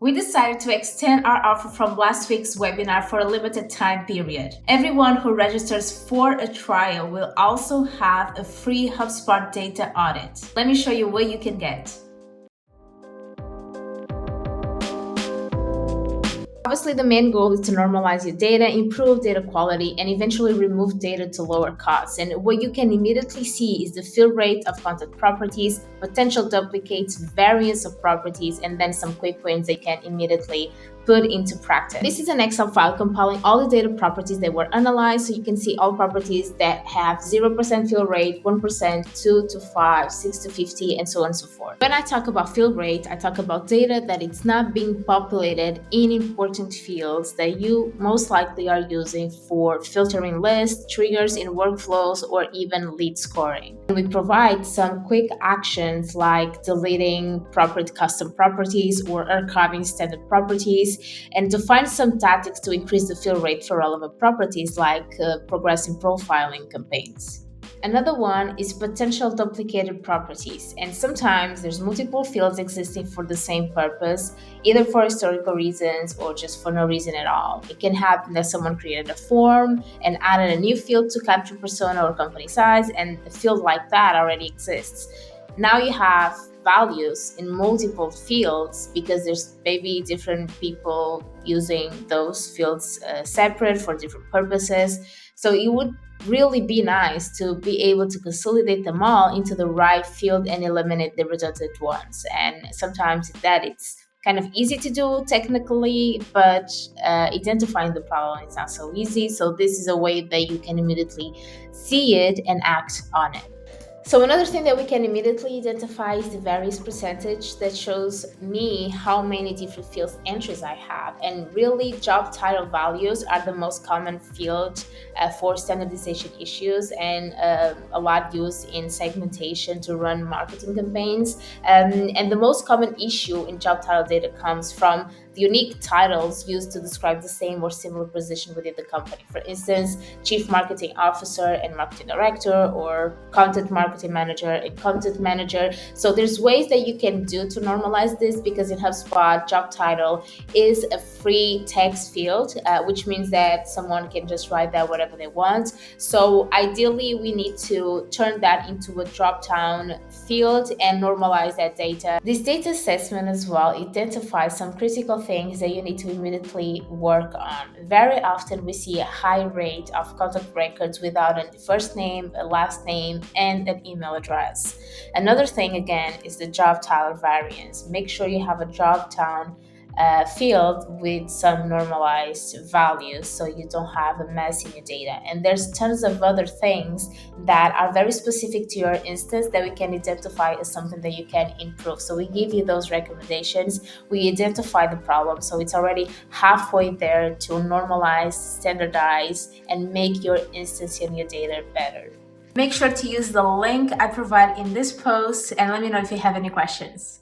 We decided to extend our offer from last week's webinar for a limited time period. Everyone who registers for a trial will also have a free HubSpot Data Audit. Let me show you what you can get. Obviously, the main goal is to normalize your data, improve data quality, and eventually remove data to lower costs. And what you can immediately see is the fill rate of content properties, potential duplicates, variance of properties, and then some quick wins they can immediately put into practice. This is an Excel file compiling all the data properties that were analyzed, so you can see all properties that have 0% fill rate, 1%, 2 to 5, 6 to 50, and so on and so forth. When I talk about fill rate, I talk about data that it's not being populated in important fields that you most likely are using for filtering lists, triggers in workflows, or even lead scoring. And we provide some quick actions like deleting custom properties or archiving standard properties, and define some tactics to increase the fill rate for relevant properties like progressive profiling campaigns. Another one is potential duplicated properties, and sometimes there's multiple fields existing for the same purpose, either for historical reasons or just for no reason at all. It can happen that someone created a form and added a new field to capture persona or company size, and a field like that already exists. Now you have values in multiple fields because there's maybe different people using those fields separate for different purposes. So it would really be nice to be able to consolidate them all into the right field and eliminate the redundant ones. And sometimes it's kind of easy to do technically, but identifying the problem is not so easy. So this is a way that you can immediately see it and act on it. So another thing that we can immediately identify is the variance percentage that shows me how many different fields entries I have. And really, job title values are the most common field for standardization issues and a lot used in segmentation to run marketing campaigns. And the most common issue in job title data comes from the unique titles used to describe the same or similar position within the company. For instance, Chief Marketing Officer and Marketing Director, or Content Marketing Manager and Content Manager. So there's ways that you can do to normalize this, because in HubSpot, job title is a free text field, which means that someone can just write that whatever they want. So ideally, we need to turn that into a drop-down field and normalize that data. This data assessment as well identifies some critical things that you need to immediately work on. Very often we see a high rate of contact records without a first name, a last name, and an email address. Another thing again is the job title variance. Make sure you have a job title field with some normalized values so you don't have a mess in your data. And there's tons of other things that are very specific to your instance that we can identify as something that you can improve. So we give you those recommendations, we identify the problem, so it's already halfway there to normalize, standardize, and make your instance and your data better. Make sure to use the link I provide in this post and let me know if you have any questions.